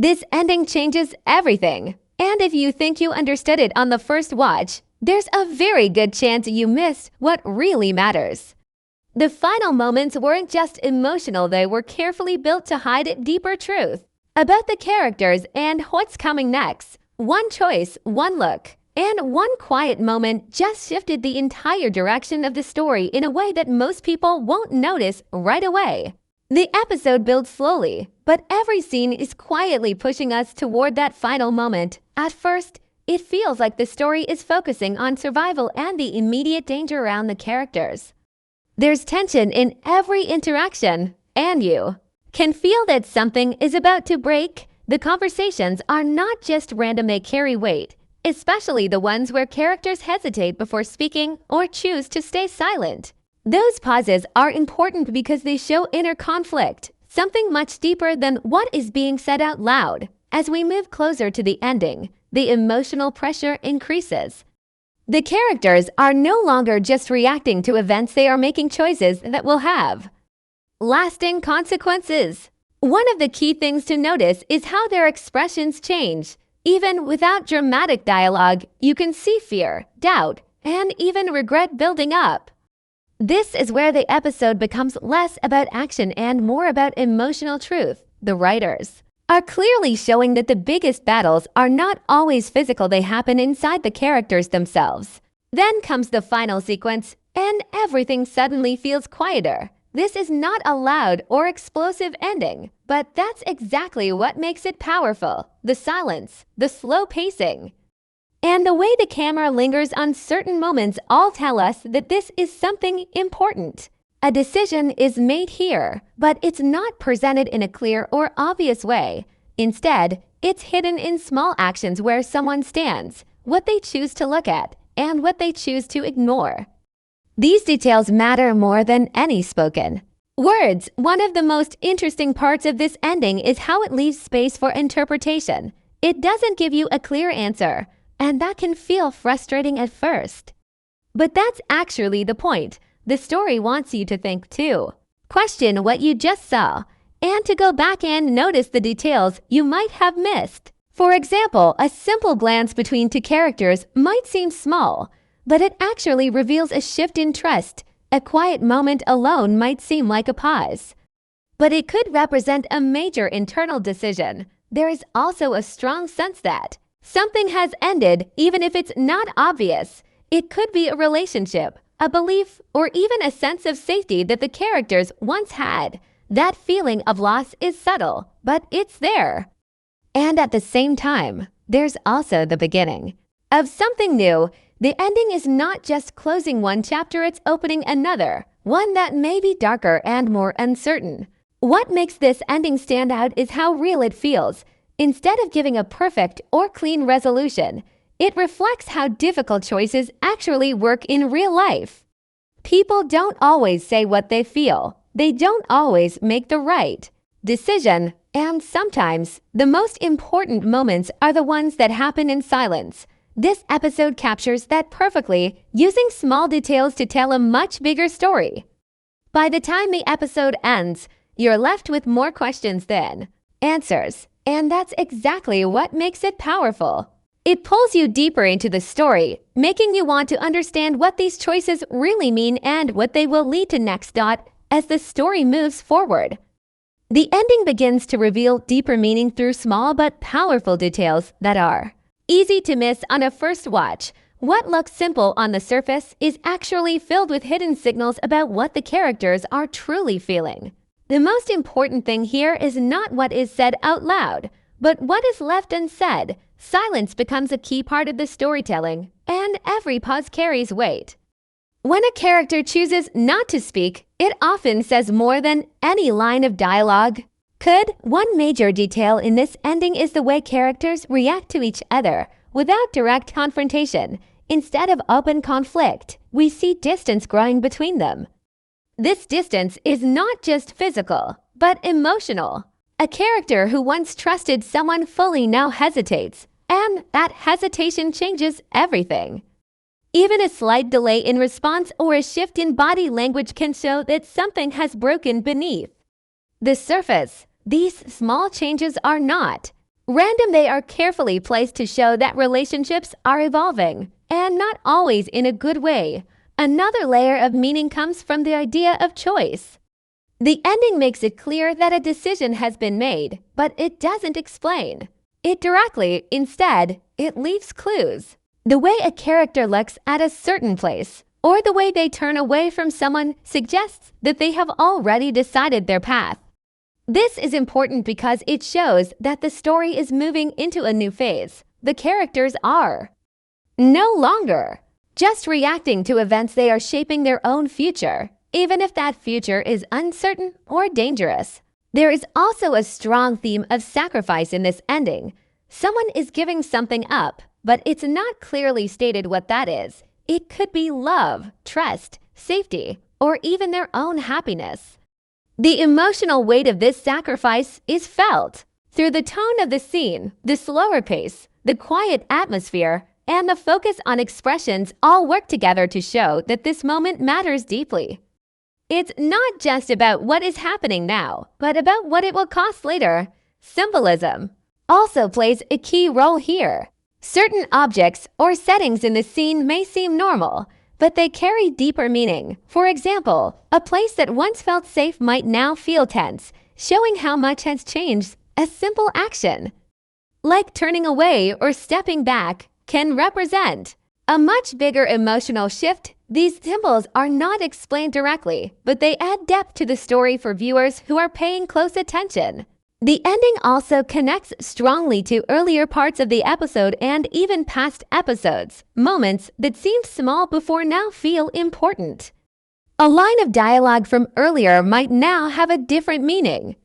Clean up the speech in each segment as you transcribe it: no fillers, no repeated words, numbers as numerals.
This ending changes everything. And if you think you understood it on the first watch, there's a very good chance you missed what really matters. The final moments weren't just emotional, they were carefully built to hide deeper truth about the characters and what's coming next. One choice, one look, and one quiet moment just shifted the entire direction of the story in a way that most people won't notice right away. The episode builds slowly, but every scene is quietly pushing us toward that final moment. At first, it feels like the story is focusing on survival and the immediate danger around the characters. There's tension in every interaction, and you can feel that something is about to break. The conversations are not just random, they carry weight, especially the ones where characters hesitate before speaking or choose to stay silent. Those pauses are important because they show inner conflict, something much deeper than what is being said out loud. As we move closer to the ending, the emotional pressure increases. The characters are no longer just reacting to events, they are making choices that will have lasting consequences. One of the key things to notice is how their expressions change. Even without dramatic dialogue, you can see fear, doubt, and even regret building up. This is where the episode becomes less about action and more about emotional truth. The writers are clearly showing that the biggest battles are not always physical, they happen inside the characters themselves. Then comes the final sequence, and everything suddenly feels quieter. This is not a loud or explosive ending, but that's exactly what makes it powerful. The silence, the slow pacing, and the way the camera lingers on certain moments all tell us that this is something important. A decision is made here, but it's not presented in a clear or obvious way. Instead, it's hidden in small actions where someone stands, what they choose to look at, and what they choose to ignore. These details matter more than any spoken words. One of the most interesting parts of this ending is how it leaves space for interpretation. It doesn't give you a clear answer, and that can feel frustrating at first. But that's actually the point. The story wants you to think too. Question what you just saw, and to go back and notice the details you might have missed. For example, a simple glance between two characters might seem small, but it actually reveals a shift in trust. A quiet moment alone might seem like a pause, but it could represent a major internal decision. There is also a strong sense that something has ended, even if it's not obvious. It could be a relationship, a belief, or even a sense of safety that the characters once had. That feeling of loss is subtle, but it's there. And at the same time, there's also the beginning of something new. The ending is not just closing one chapter, it's opening another, one that may be darker and more uncertain. What makes this ending stand out is how real it feels. Instead of giving a perfect or clean resolution, it reflects how difficult choices actually work in real life. People don't always say what they feel. They don't always make the right decision. And sometimes, the most important moments are the ones that happen in silence. This episode captures that perfectly, using small details to tell a much bigger story. By the time the episode ends, you're left with more questions than answers. And that's exactly what makes it powerful. It pulls you deeper into the story, making you want to understand what these choices really mean and what they will lead to next. As the story moves forward, the ending begins to reveal deeper meaning through small but powerful details that are easy to miss on a first watch. What looks simple on the surface is actually filled with hidden signals about what the characters are truly feeling. The most important thing here is not what is said out loud, but what is left unsaid. Silence becomes a key part of the storytelling, and every pause carries weight. When a character chooses not to speak, it often says more than any line of dialogue could. One major detail in this ending is the way characters react to each other without direct confrontation. Instead of open conflict, we see distance growing between them. This distance is not just physical, but emotional. A character who once trusted someone fully now hesitates, and that hesitation changes everything. Even a slight delay in response or a shift in body language can show that something has broken beneath the surface. These small changes are not Random, they are carefully placed to show that relationships are evolving, and not always in a good way. Another layer of meaning comes from the idea of choice. The ending makes it clear that a decision has been made, but it doesn't explain it directly. Instead, it leaves clues. The way a character looks at a certain place, or the way they turn away from someone, suggests that they have already decided their path. This is important because it shows that the story is moving into a new phase. The characters are no longer just reacting to events, they are shaping their own future, even if that future is uncertain or dangerous. There is also a strong theme of sacrifice in this ending. Someone is giving something up, but it's not clearly stated what that is. It could be love, trust, safety, or even their own happiness. The emotional weight of this sacrifice is felt through the tone of the scene, the slower pace, the quiet atmosphere, and the focus on expressions all work together to show that this moment matters deeply. It's not just about what is happening now, but about what it will cost later. Symbolism also plays a key role here. Certain objects or settings in the scene may seem normal, but they carry deeper meaning. For example, a place that once felt safe might now feel tense, showing how much has changed. A simple action, like turning away or stepping back, can represent a much bigger emotional shift. These symbols are not explained directly, but they add depth to the story for viewers who are paying close attention. The ending also connects strongly to earlier parts of the episode and even past episodes. Moments that seemed small before now feel important. A line of dialogue from earlier might now have a different meaning,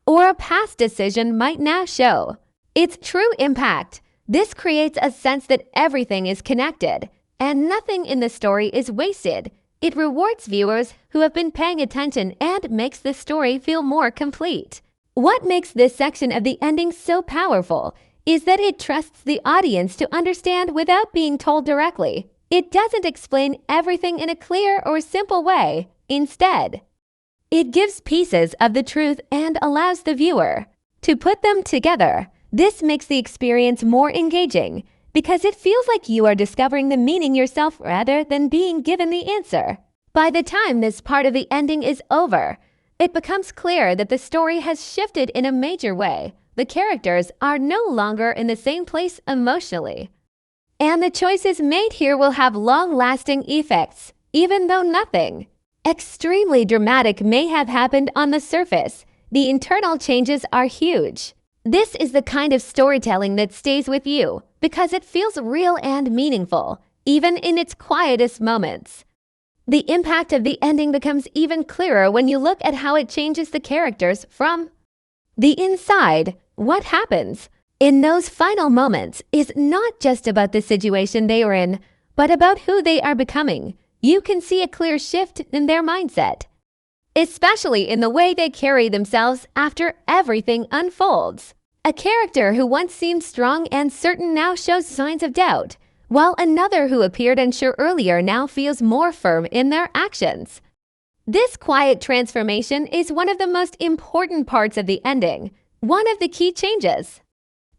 or a past decision might now show its true impact. This creates a sense that everything is connected, and nothing in the story is wasted. It rewards viewers who have been paying attention and makes the story feel more complete. What makes this section of the ending so powerful is that it trusts the audience to understand without being told directly. It doesn't explain everything in a clear or simple way. Instead, it gives pieces of the truth and allows the viewer to put them together. This makes the experience more engaging because it feels like you are discovering the meaning yourself rather than being given the answer. By the time this part of the ending is over, it becomes clear that the story has shifted in a major way. The characters are no longer in the same place emotionally, and the choices made here will have long-lasting effects, even though nothing extremely dramatic may have happened on the surface. The internal changes are huge. This is the kind of storytelling that stays with you because it feels real and meaningful, even in its quietest moments. The impact of the ending becomes even clearer when you look at how it changes the characters from the inside. What happens in those final moments is not just about the situation they are in, but about who they are becoming. You can see a clear shift in their mindset, especially in the way they carry themselves after everything unfolds. A character who once seemed strong and certain now shows signs of doubt, while another who appeared unsure earlier now feels more firm in their actions. This quiet transformation is one of the most important parts of the ending. One of the key changes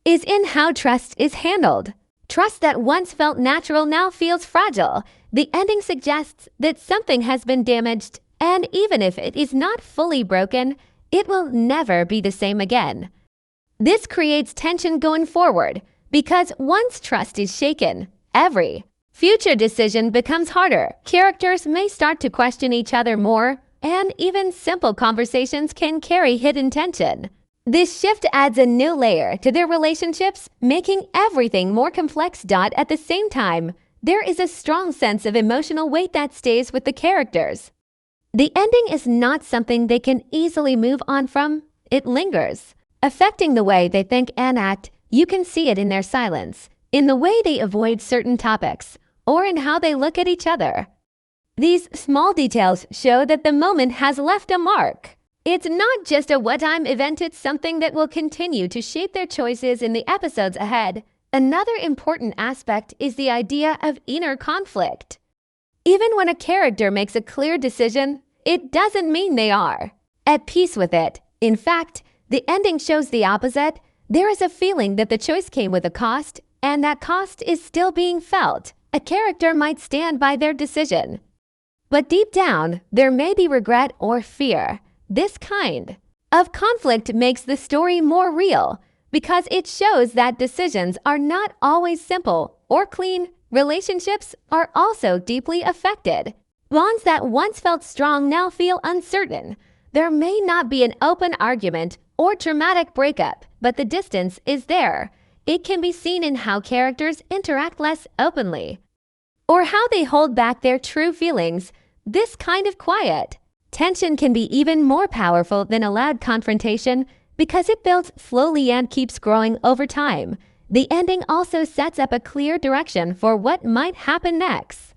is in how trust is handled. Trust that once felt natural now feels fragile. The ending suggests that something has been damaged, and even if it is not fully broken, it will never be the same again. This creates tension going forward, because once trust is shaken, every future decision becomes harder. Characters may start to question each other more, and even simple conversations can carry hidden tension. This shift adds a new layer to their relationships, making everything more complex. At the same time, there is a strong sense of emotional weight that stays with the characters. The ending is not something they can easily move on from. It lingers, affecting the way they think and act. You can see it in their silence, in the way they avoid certain topics, or in how they look at each other. These small details show that the moment has left a mark. It's not just a one-time event, it's something that will continue to shape their choices in the episodes ahead. Another important aspect is the idea of inner conflict. Even when a character makes a clear decision, it doesn't mean they are at peace with it. In fact, the ending shows the opposite. There is a feeling that the choice came with a cost, and that cost is still being felt. A character might stand by their decision, but deep down, there may be regret or fear. This kind of conflict makes the story more real because it shows that decisions are not always simple or clean. Relationships are also deeply affected. Bonds that once felt strong now feel uncertain. There may not be an open argument or dramatic breakup, but the distance is there. It can be seen in how characters interact less openly, or how they hold back their true feelings. This kind of quiet tension can be even more powerful than a loud confrontation because it builds slowly and keeps growing over time. The ending also sets up a clear direction for what might happen next.